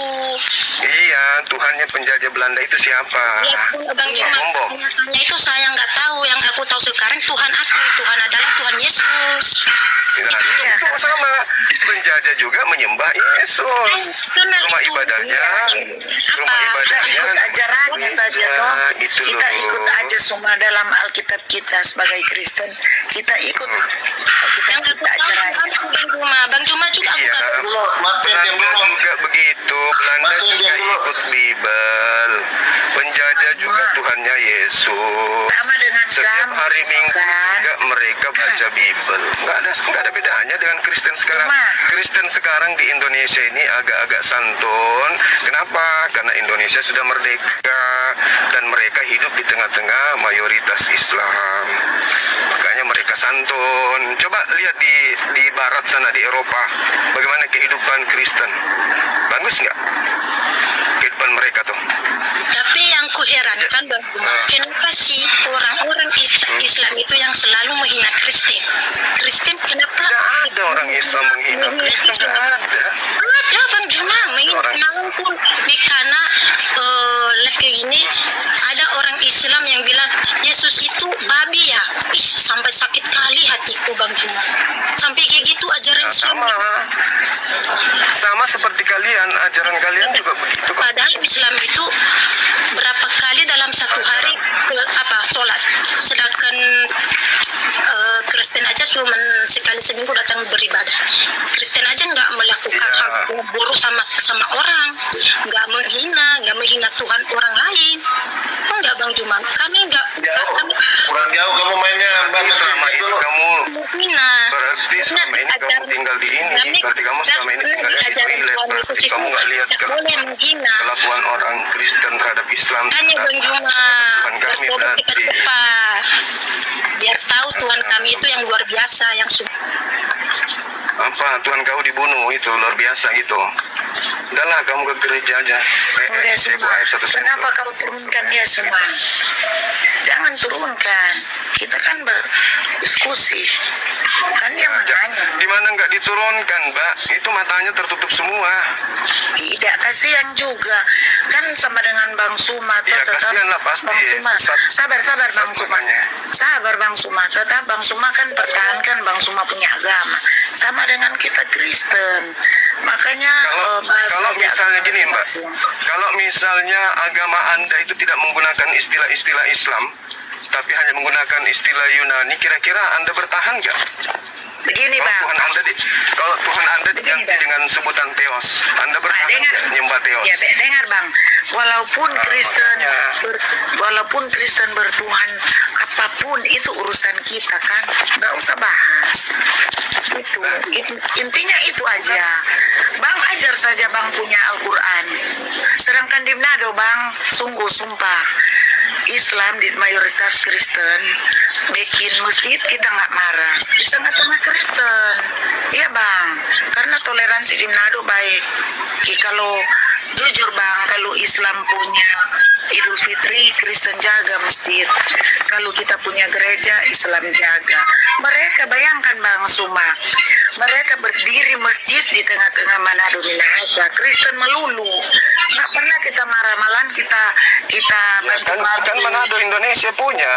Iya, Tuhannya penjajah Belanda itu siapa? Ya, Bang Juma, Ngomong. kenyataannya itu saya nggak tahu. Yang aku tahu sekarang Tuhan aku. Tuhan adalah Tuhan Yesus. Nah, itu sama. Penjajah juga menyembah Yesus. Rumah ibadahnya, rumah ibadahnya. Ikut ajarannya saja toh. Itu Kita loh. ikut aja semua dalam Alkitab kita sebagai Kristen. Kita ikut Alkitab Yang aku kita tahu ajarannya. Bang Juma. Bang Juma juga aku Iya, nggak tahu. Dulu, matiin dia Belanda dulu. juga begitu. Belanda Matiin juga dia dulu. ikut Bible. Penjajah juga Tuhannya Yesus. Sama dengan Setiap kamu, hari Minggu kan? juga mereka baca Bible. Nggak ada bedanya dengan Kristen sekarang. Cuma. Kristen sekarang di Indonesia ini agak-agak santun. Kenapa? Karena Indonesia sudah merdeka dan mereka hidup di tengah-tengah mayoritas Islam. Makanya mereka santun. Coba lihat di barat sana, di Eropa, bagaimana kehidupan Kristen. Bagus nggak kehidupan mereka tuh? Tapi yang kuherankan Bang Juma, kenapa sih orang-orang Islam itu yang selalu menghina Kristen? Kristen kenapa? Tidak ada orang Islam menghina Kristen, tidak ada. Ada Bang Juma, Orang Islam. pun karena kayak gini ada orang Islam yang bilang Yesus itu babi ya. Ih, sampai sakit kali hatiku Bang Juma. Sampai kayak gitu ajaran Nah, Islam. sama seperti kalian, ajaran kalian juga begitu kok. Padahal Islam itu berapa kali dalam satu hari sholat, sedangkan Kristen aja cuma sekali seminggu datang beribadah. Kristen aja nggak melakukan Ya. hal buruk sama orang, nggak menghina Tuhan orang lain. Enggak Bang Juma, kami nggak Jauh. kami Kurang jauh kamu mainnya. Bang, Selama matiin ini dulu. kamu menghina. berarti selama ini kamu tinggal di ini. Berarti kamu selama ini tinggalnya di toilet. Berarti kamu nggak lihat boleh menghina. kelakuan orang Kristen terhadap Islam. Hanya Bang Juma, Tuhan kami bertobat berarti. cepat-cepat. Biar tahu Tuhan kami itu yang luar biasa, yang Apa Tuhan kau dibunuh itu luar biasa gitu. Udahlah kamu ke gereja aja. Udah Saya semua. buat air satu sendok. Kenapa kau turunkan dia semua? Jangan turunkan. Kita kan berdiskusi. Kan dia menanya. Di mana nggak diturunkan, Mbak? Itu matanya tertutup semua. Tidak, kasihan juga. Kan sama dengan Bang Suma. Iya, tetap kasihan lah pasti. Bang Suma. Sesat. Sabar Sesat Bang Suma. makanya. Sabar Bang Suma. Tetap Bang Suma kan pertahankan Bang Suma punya agama. Sama dengan kita Kristen. Makanya Kalau misalnya gini, Mbak. Kalau misalnya agama Anda itu tidak menggunakan istilah-istilah Islam, tapi hanya menggunakan istilah Yunani, kira-kira Anda bertahan nggak? Begini Kalau bang, Tuhan Anda kalau Tuhan Anda diganti Bang. dengan sebutan Theos, Anda bertahan dengar. nggak nyembah Theos? Ya, dengar bang, walaupun Kristen, makanya. walaupun Kristen bertuhan, apapun itu urusan kita kan, nggak usah bahas. Itu intinya itu aja. Bang ajar saja bang punya Al-Quran. Sedangkan di Manado bang, sungguh sumpah, Islam di mayoritas Kristen, bikin masjid kita nggak marah. Di tengah-tengah Kristen, iya bang, karena toleransi di Manado baik. Kalau jujur bang, kalau Islam punya Idul Fitri, Kristen jaga masjid. Kalau kita punya gereja, Islam jaga. Mereka bayangkan bang Suma, mereka berdiri masjid di tengah-tengah Manado Minahasa, Kristen melulu. Nggak pernah kita marah, malahan kita Ya, kan Manado Indonesia punya.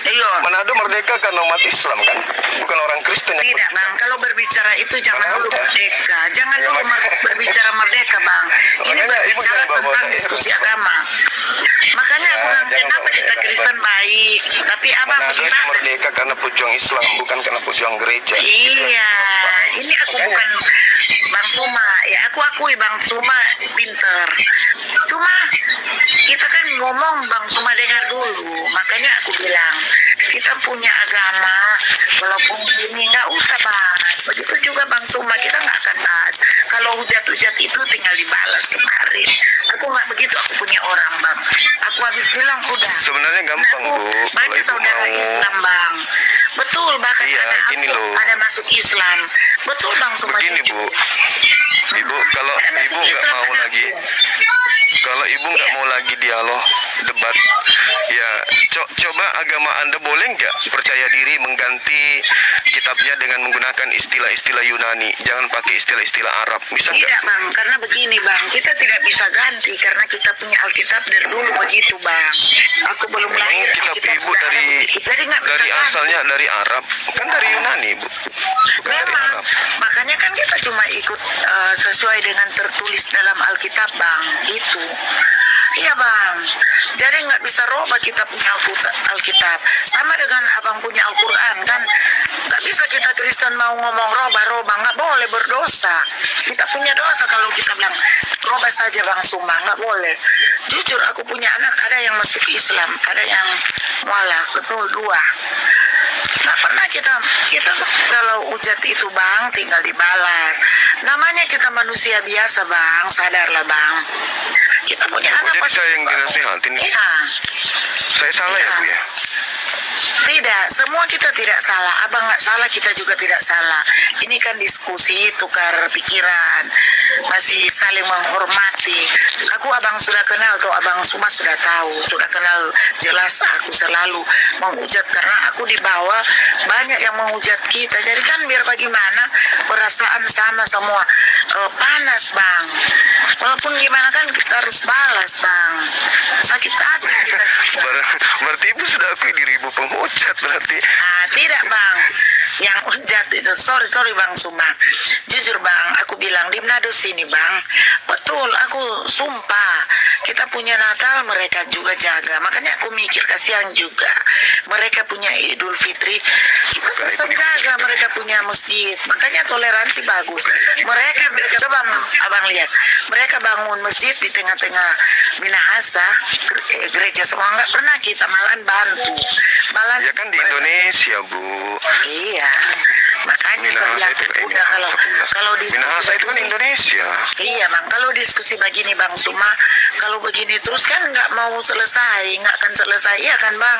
Iya. Manado merdeka karena umat Islam kan, bukan orang Kristen yang Tidak bang, kalau berbicara itu jangan Mana dulu ada? merdeka, jangan Ya, dulu makanya. berbicara merdeka bang. Ini Makanya ibu berbicara jangan bawa-bawa tentang saya. diskusi agama. Makanya aku bilang jangan kenapa bawa kita saya. Kristen baik, tapi abang Manado itu bagaimana? merdeka karena pejuang Islam, bukan karena pejuang gereja. Iya, ini aku bukan Bang Suma, ya aku akui Bang Suma pinter. Cuma kita kan ngomong Bang Suma dengar dulu, makanya aku bilang kita punya agama, walaupun ini nggak usah bahas. Begitu juga Bang Suma, kita nggak akan bahas. Kalau hujat-hujat itu tinggal dibalas kemarin. Aku nggak begitu, aku punya orang Bang. Aku habis bilang udah. Sebenarnya gampang Aku Bu, kalau banyak ibu saudara mau. Islam Bang. Betul, bahkan Iya, ada gini aku, loh. ada masuk Islam. Betul Bang Suma. Begini Bu, ibu kalau Ada ibu masuk nggak Islam, mau ada lagi, kalau ibu nggak Iya. mau lagi dialog, debat, ya coba agama Anda boleh nggak percaya diri mengganti kitabnya dengan menggunakan istilah-istilah Yunani, jangan pakai istilah-istilah Arab, bisa nggak? Tidak Bang, karena begini Bang, kita tidak bisa ganti karena kita punya Alkitab dari dulu begitu Bang. Aku belum Memang lahir. kitab Alkitab ibu udah dari ada begitu. Jadi nggak bisa dari ganti. asalnya dari Arab, kan dari Yunani Bu, bukan dari Memang, Arab. makanya kan kita cuma ikut sesuai dengan tertulis dalam Alkitab Bang, itu. Iya Bang, jadi nggak bisa roba kita punya Alkitab. Sama dengan abang punya Al-Quran kan, nggak bisa kita Kristen mau ngomong roba-roba, nggak boleh berdosa. Kita punya dosa kalau kita bilang roba saja Bang Suma, nggak boleh. Jujur aku punya anak, ada yang masuk Islam, ada yang mualaf, betul dua. Nggak pernah kita kalau hujat itu Bang tinggal dibalas. Namanya kita manusia biasa Bang, sadarlah Bang. Kita punya Oh, anak jadi pasti- saya yang dinasihatin nih. Iya. Saya salah ya Bu ya? Tidak, semua kita tidak salah. Abang nggak salah, kita juga tidak salah. Ini kan diskusi, tukar pikiran, masih saling menghormati. Aku abang sudah kenal, kau abang Suma sudah tahu, sudah kenal jelas. Aku selalu menghujat karena aku di bawah banyak yang menghujat kita. Jadi kan biar bagaimana perasaan sama semua. Panas Bang. Walaupun gimana kan kita harus balas Bang. Sakit hati kita. Berarti ibu sudah akui diri ibu penghujat berarti. Tidak Bang, yang hujat itu sorry Bang Suma, jujur Bang, aku bilang di Manado sini Bang, betul aku sumpah kita punya Natal mereka juga jaga, makanya aku mikir kasihan juga mereka punya Idul Fitri, kita bisa jaga, mereka punya masjid, makanya toleransi bagus. Mereka coba abang lihat, mereka bangun masjid di tengah-tengah Minahasa, gereja semua nggak pernah kita malahan bantu, malahan Ya kan di Indonesia Bu. Iya, makanya saya Minahasa bilang itu udah kalau diskusi Minahasa itu kan begini- Indonesia. Iya bang, kalau diskusi begini Bang Suma, kalau begini terus kan nggak mau selesai, nggak akan selesai, iya kan Bang?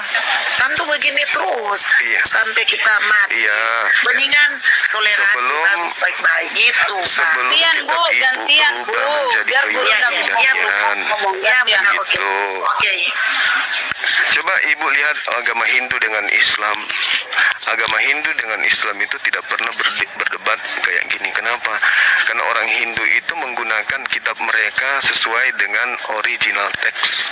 Tentu begini terus Iya. sampai kita mati. Iya. Mendingan toleransi Sebelum- bagus baik-baik gitu. Bang. Sebelum Gantian, kitab Bu, ibu gantian, berubah Bu. menjadi Biar guru nggak keyakinan. ngomong Ya gantian. benar, oke. Gitu. Oke. Coba ibu lihat agama Hindu dengan Islam. Agama Hindu dengan Islam itu tidak pernah berdebat kayak gini. Kenapa? Karena orang Hindu itu menggunakan kitab mereka sesuai dengan original teks.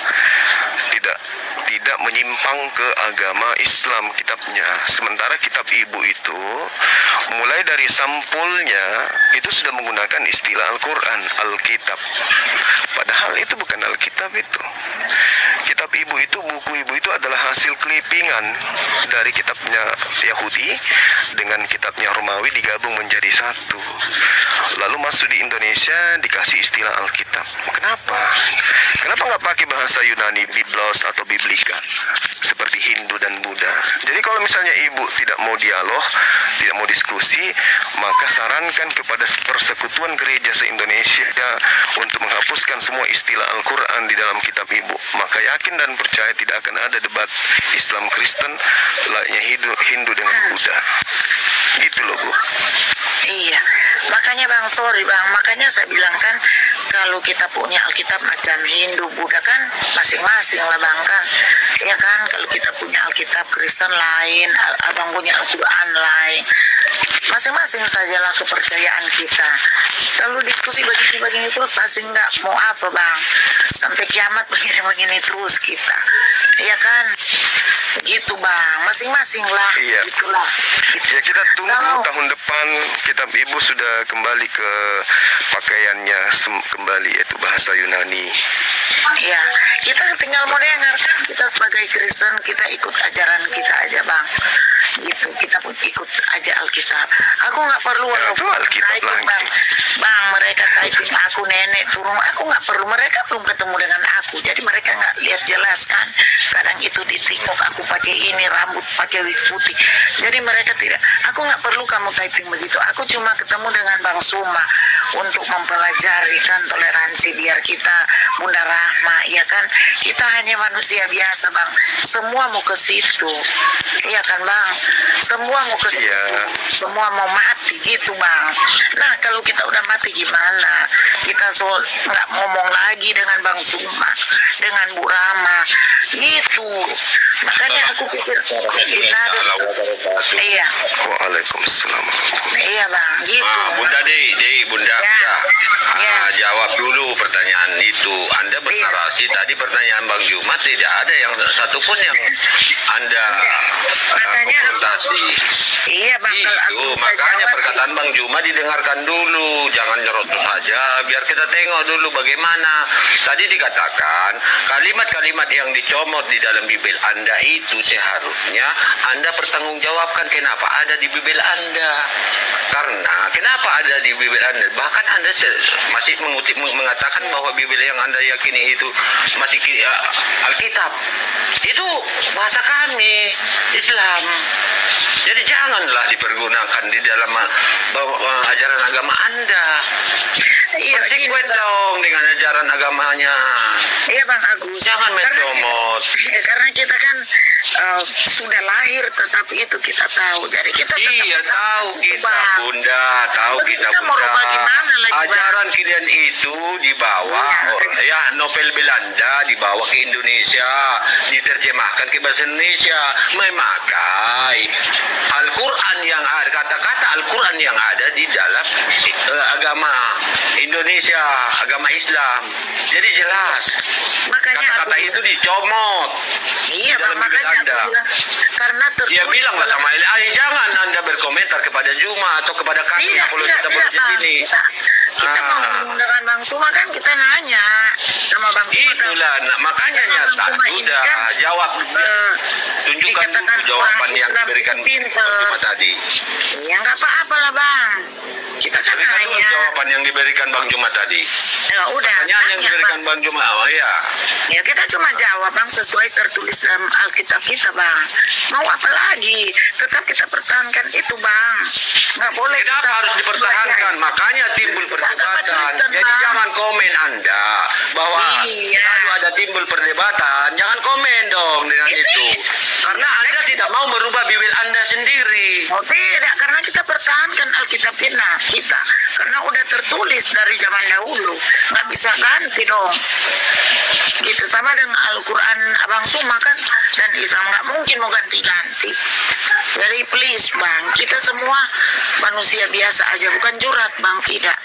Tidak menyimpang ke agama Islam kitabnya. Sementara kitab ibu itu mulai dari sampulnya itu sudah menggunakan istilah Al-Quran, Alkitab. Padahal itu bukan Alkitab itu. Kitab ibu itu, buku ibu itu adalah hasil clippingan dari kitabnya Yahudi dengan kitabnya Romawi digabung menjadi satu. Lalu masuk di Indonesia dikasih istilah Alkitab. Kenapa? Kenapa nggak pakai bahasa Yunani, Biblos atau Biblika seperti Hindu dan Buddha? Jadi kalau misalnya ibu tidak mau dialog, tidak mau diskusi, maka sarankan kepada Persekutuan Gereja se-Indonesia untuk menghapuskan semua istilah Al-Quran di dalam kitab ibu. Maka yakin dan percaya tidak akan ada debat Islam Kristen layaknya Hindu dengan Buddha. Gitu loh, Bu. Iya, makanya Bang, sorry Bang, makanya saya bilang kan, kalau kita punya Alkitab macam Hindu, Buddha kan masing-masing lah Bang kan, ya kan, kalau kita punya Alkitab Kristen lain, Abang punya Al-Quran lain, masing-masing sajalah kepercayaan kita. Kalau diskusi begini-begini terus pasti nggak mau apa Bang, sampai kiamat begini-begini terus kita, ya kan, gitu Bang, masing-masing lah, Iya. gitulah. Ya kita tunggu Kalau- tahun depan kitab ibu sudah kembali ke pakaiannya kembali, yaitu bahasa Yunani. Ya, kita tinggal mau dengarkan, kita sebagai Kristen kita ikut ajaran kita aja Bang, gitu, kita pun ikut aja Alkitab. Aku nggak perlu Ya, itu Alkitab typing, lagi. Bang, mereka typing aku nenek turun, aku nggak perlu, mereka belum ketemu dengan aku, jadi mereka nggak lihat jelas kan. Kadang itu di TikTok aku pakai ini rambut, pakai wig putih, jadi mereka tidak. Aku nggak perlu kamu typing begitu. Aku cuma ketemu dengan Bang Suma untuk mempelajari kan toleransi biar kita Bunda Rahma, ya kan. Kita hanya manusia biasa Bang. Semua mau ke situ, iya kan Bang. Semua mau ke situ, Iya. semua mau mati gitu Bang. Nah kalau kita udah mati gimana? Kita nggak ngomong lagi dengan Bang Suma, dengan Bu Rama, gitu. Makanya aku pikir kita iya. Waalaikumsalam. Iya Bang, gitu. Bunda Bunda. Ya. Jawab dulu pertanyaan itu. Anda bernarasi tadi pertanyaan Bang Jumat tidak ada yang satupun yang Anda Makanya konfrontasi. Iya Bang, kalau aku Itu bisa makanya jawab, perkataan Bang Juma didengarkan dulu, jangan nyerocos saja, biar kita tengok dulu bagaimana. Tadi dikatakan kalimat-kalimat yang dicomot di dalam Bibel Anda itu seharusnya Anda pertanggungjawabkan kenapa ada di Bibel Anda. Karena kenapa ada di Bibel Anda? Bahkan Anda masih mengatakan bahwa Bibel yang Anda yakini itu masih Alkitab. Itu bahasa kami Islam. Jadi janganlah dipergunakan di dalam ajaran agama Anda. iya, Konsekuen gini, Bang. dong dengan ajaran agamanya. Iya Bang Agus. Jangan main domot. Karena kita kan sudah lahir, tetapi itu kita tahu. Jadi kita tetap Iya tahu itu, kita Bang. Bunda, tahu Tapi kita kita mau Bunda. rubah gimana lagi, Bang? Ajaran kalian itu dibawa, ya Novel Belanda dibawa ke Indonesia, diterjemahkan ke bahasa Indonesia, memakai Al-Quran yang ada, kata-kata Al-Quran yang ada di dalam agama Indonesia, agama Islam. Jadi jelas. Makanya Kata-kata aku itu dicomot. iya di dalam Bang, makanya Bibel aku Anda. bilang karena tertulis Dia bilang lah dalam- sama Eli, jangan Anda berkomentar kepada Juma atau kepada kami Tidak, kalau tidak, kita tidak, di Bang. sini. Kita mau ngomong dengan Bang Suma kan kita nanya sama Bang Suma kan. Itulah, makanya Karena Bang nyata Suma ini sudah kan, jawab. Tunjukkan dikatakan dulu jawaban orang yang Islam diberikan itu pinter. Juma tadi. Ya nggak apa-apa lah Bang. Kita kan Berikan dulu hanya jawaban yang diberikan Bang Juma tadi. ya udah Pertanyaan yang tanya, diberikan Bang. Bang Juma, oh ya. Ya kita cuma jawab Bang sesuai tertulis dalam Alkitab kita Bang. Mau apa lagi? Tetap kita pertahankan itu Bang. Nggak boleh. Kenapa kita harus dipertahankan? Makanya timbul Kita agama perdebatan. Kristen, Jadi Bang. jangan komen Anda bahwa Iya. selalu ada timbul perdebatan. Jangan komen dong dengan itu. Karena Anda tidak mau merubah Bibel Anda sendiri. Oh tidak, karena kita pertahankan Alkitab kita. Karena udah tertulis dari zaman dahulu. Nggak bisa ganti dong. Gitu sama dengan Al-Quran Abang Suma kan. Dan Islam nggak mungkin mau ganti-ganti. Jadi please Bang, kita semua manusia biasa aja, bukan jurat Bang, tidak.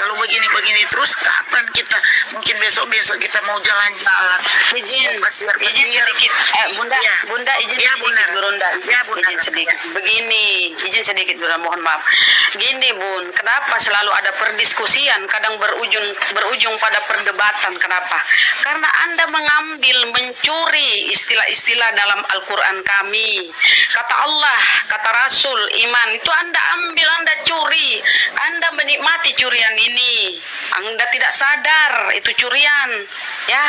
kalau begini-begini terus kapan kita, mungkin besok-besok kita mau jalan-jalan. Izin sedikit, Bunda, Ya. Bunda izin Ya, sedikit, Bunda. Bunda. Ya, Bunda. Izin sedikit. Begini, izin sedikit, Bunda, mohon maaf. Gini, Bun, kenapa selalu ada perdiskusian, kadang berujung pada perdebatan? Kenapa? Karena Anda mencuri istilah-istilah dalam Al-Quran kami. Kata Allah, kata Rasul, iman, itu Anda ambil, Anda curi. Anda menikmati curian ini. Anda tidak sadar itu curian. Ya,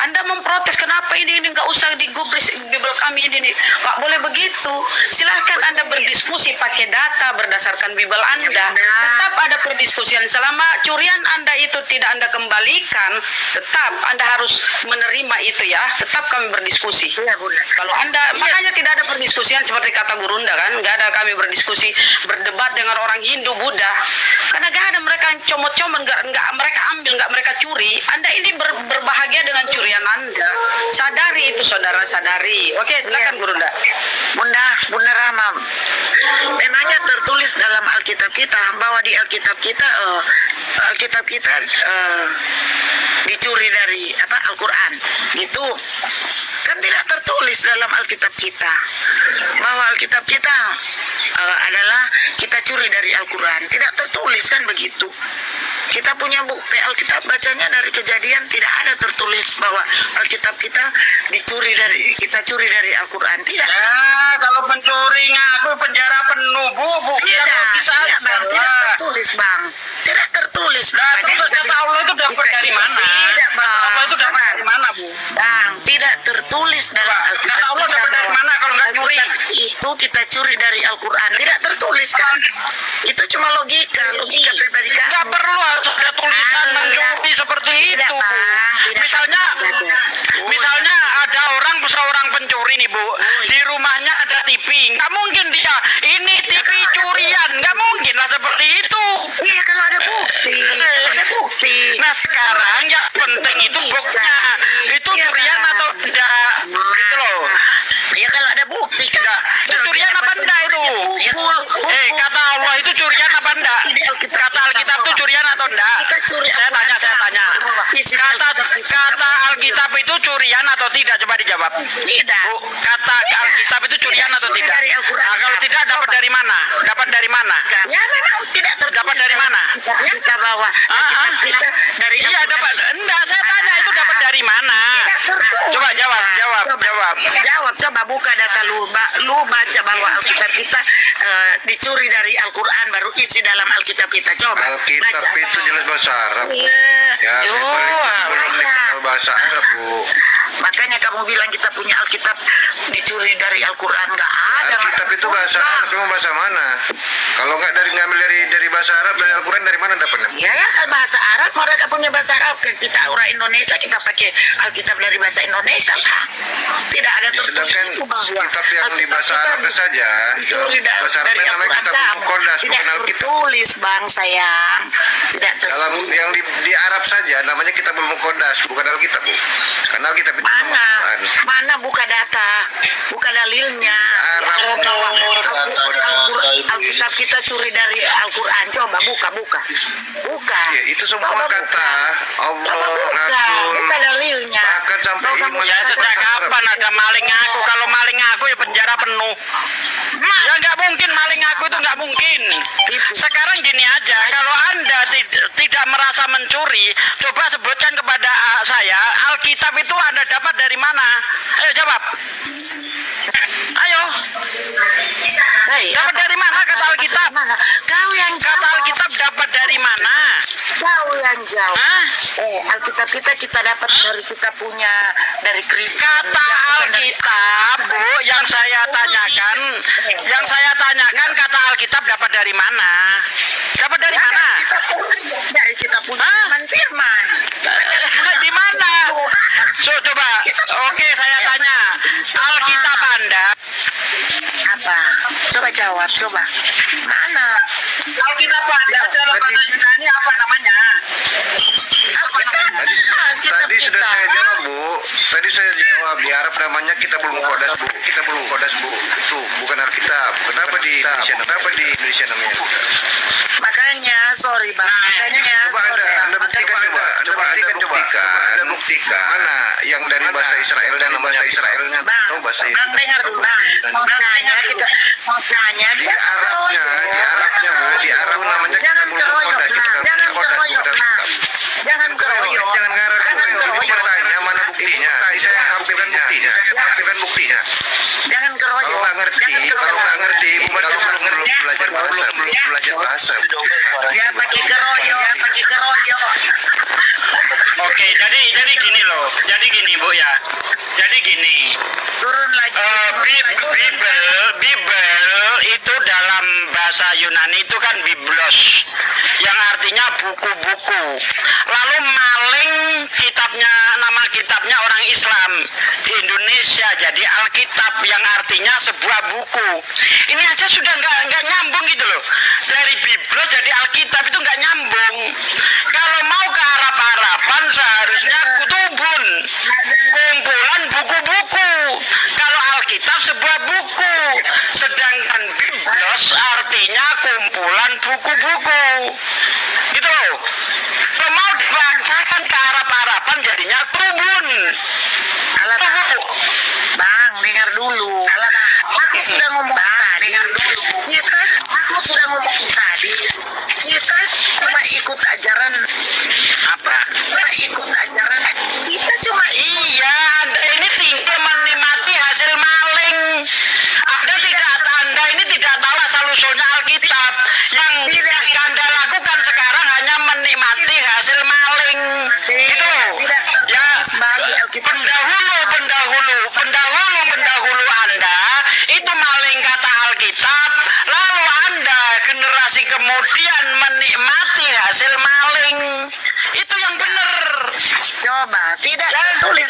Anda memprotes, kenapa ini nggak usah digubris Bible kami ini, nggak boleh begitu. Silahkan Anda berdiskusi pakai data berdasarkan Bible Anda. Tetap ada perdiskusian. Selama curian Anda itu tidak Anda kembalikan, tetap Anda harus menerima itu ya. Tetap kami berdiskusi. Iya, Bunda. Kalau Anda, makanya tidak ada perdiskusian seperti kata Gurunda kan, nggak ada kami berdiskusi, berdebat dengan orang Hindu, Buddha. Karena nggak ada mereka yang comot-comot, nggak mereka ambil, nggak mereka curi. Anda ini berbahagia dengan curian Anda. Sadari itu, saudara, sadari. Oke, silakan Gurunda. Bunda Rama, memangnya tertulis dalam Alkitab kita bahwa di Alkitab kita dicuri dari Al-Quran gitu kan, tidak tertulis dalam Alkitab kita bahwa Alkitab kita adalah kita curi dari Al-Quran, tidak tertulis kan begitu. Kita punya buku Alkitab, bacanya dari Kejadian, tidak ada tertulis bahwa Alkitab kita kita curi dari Al-Quran, tidak. Ya, kalau pencuri ngaku penjara penuh, Bu. Tidak, Bisa tidak, Bang. Tidak tertulis, Bang. Tidak tertulis. Nah, Makanya terus kita kata Allah itu dapat kita- dari mana? Tidak, Bang. Kata Allah itu dapat Sabar. dari mana, Bu? Bang, tidak tertulis dalam Coba, Alkitab kata Allah kita dapat dari bahwa mana kalau nggak nyuri? Alkitab itu kita curi dari Al-Quran, tidak tertulis kan? Itu cuma logika pribadi kamu. Nggak perlu harus ada tulisan Tidak. mencuri seperti Tidak, itu, Bu. Bang. Tidak. Misalnya ada seorang pencuri nih, Bu. Di rumahnya ada TV. Nggak mungkin dia, ini TV curian. Nggak mungkin lah seperti itu. Iya, kalau ada bukti. Kalau ada bukti. Nah, sekarang yang penting itu buktinya. Itu Iya, curian Bang. atau tidak. Gitu loh. Iya, kalau ada bukti kan. Enggak. Itu curian apa enggak itu? Kata Allah itu curian apa enggak? Kata Alkitab itu curian atau enggak? Kita curi Saya tanya. Isi Kata Alkitab itu curian atau tidak? Coba dijawab. Tidak. Bu, kata Alkitab itu curian atau Curi tidak? dari Al-Quran. Nah, kalau tidak dapat dari mana? Dapat dari mana? Ya, memang tidak tertulis. Dapat dari mana? Kita bawa Alkitab kita dari Iya, Al-Quran. dapat. Enggak, saya tanya itu dapat dari mana? Tidak tertulis. Coba jawab. Coba buka data lu baca bahwa Alkitab kita dicuri dari Al-Quran, baru isi dalam Alkitab kita. Coba Alkitab baca. itu jelas bahasa Arab. Iya. Ya, belum dikenal bahasa Arab, Bu. Makanya kamu bilang kita punya Alkitab dicuri dari Al-Quran, nggak ada. Alkitab itu bahasa Arab, memang bahasa mana? Kalau nggak ngambil dari bahasa Arab, dari Al-Quran dari mana dapatnya? Ya, kan bahasa Arab, mereka punya bahasa Arab. Kita orang Indonesia, kita pakai Alkitab dari bahasa Indonesia lah. Tidak ada tertulis Sedangkan itu bahwa kitab yang di bahasa Alkitab Arab saja, dicuri bahasa Arab dari namanya Al-Quran. kitab Muqaddas, Tidak bukan Alkitab. tertulis, Bang, sayang. Tidak Dalam tertulis. yang di Arab saja namanya kitabul Muqaddas, bukan Alkitab, Bu. Karena Alkitab itu Mana buka data, buka dalilnya. Arab. Alkitab kita curi dari Al-Quran. Coba buka. Ya, itu semua Coba kata buka. Allah, Coba Rasul, buka dalilnya. bahkan sampai Kalau kamu iman. Ya sejak kapan ada maling aku? Kalau maling aku ya penjara penuh. Ya nggak mungkin maling aku itu nggak mungkin. Sekarang gini aja, kalau Anda tidak merasa mencuri, coba sebutkan kepada saya Alkitab itu Anda dapat dari mana? Ayo jawab. Ayo. Hei, Dapat dari mana kata Alkitab? Mana? Kau yang Kata jawab. Alkitab dapat dari mana? Kau yang jawab. Hah? Alkitab kita dapat dari kita punya dari Kristus. Kata Alkitab, Bu, yang saya tanyakan kata Alkitab dapat dari mana? Dapat dari mana? Dari kita punya Hah? firman. Di mana? Coba. Oke, saya tanya. Alkitab Anda. Apa? Coba jawab, coba. Mana? Alkitab Anda dalam bahasa Yunani apa namanya? Tadi sudah saya jawab, Bu. Tadi saya jawab di Arab namanya kitabul Muqaddas, Bu. Kitabul Muqaddas, Bu. Itu bukan Alkitab. Kenapa di Indonesia namanya? Makanya, sorry Bang. Makanya Coba buktikan. Mana yang dari bahasa Israel dan bahasa Israelnya tahu bahasa Bang dengar dulu bang. Makanya kita makanya di Arabnya, di Arab namanya jangan keroyok bang. Jangan keroyok bang. Jangan keroyok. Jangan ngarang. Jangan keroyok. Bertanya mana buktinya? Saya tampilkan buktinya. Saya tampilkan buktinya. Jangan keroyok. Kalau nggak ngerti, belum belajar bahasa. Dia pakai keroyok, pakai keroyok. Oke, jadi gini loh. Jadi gini, Bu ya. Jadi gini. Turun lagi. Bible itu dalam bahasa Yunani itu kan biblos, yang artinya buku-buku. Lalu maling kitabnya, nama kitabnya orang Islam di Indonesia jadi Alkitab, yang artinya sebuah buku. Ini aja sudah nggak nyambung gitu loh. Dari biblos jadi Alkitab itu nggak nyambung. Kalau mau ke Arab-Araban seharusnya kutubun, kumpulan buku-buku. Kalau Alkitab sebuah buku, sedangkan biblos artinya kumpulan buku-buku. Gitu loh. Kalau mau dibacakan ke Arab-Araban jadinya kutubun. Alah, bang, dengar dulu. Alah, bang, aku sudah ngomong tadi. Dengar dulu. Aku sudah ngomong tadi. Kita cuma ikut ajaran Apa? Kita ikut ajaran. Kita cuma Iya, Anda ini tinggal menikmati hasil maling. Anda ini tidak tahu asal-usulnya Alkitab. Yang Anda lakukan sekarang hanya menikmati hasil maling. Gitu. Ya, pendahulu Anda itu maling kata Alkitab. Lalu Anda generasi kemudian menikmati hasil maling. Itu yang benar. coba tidak tulis.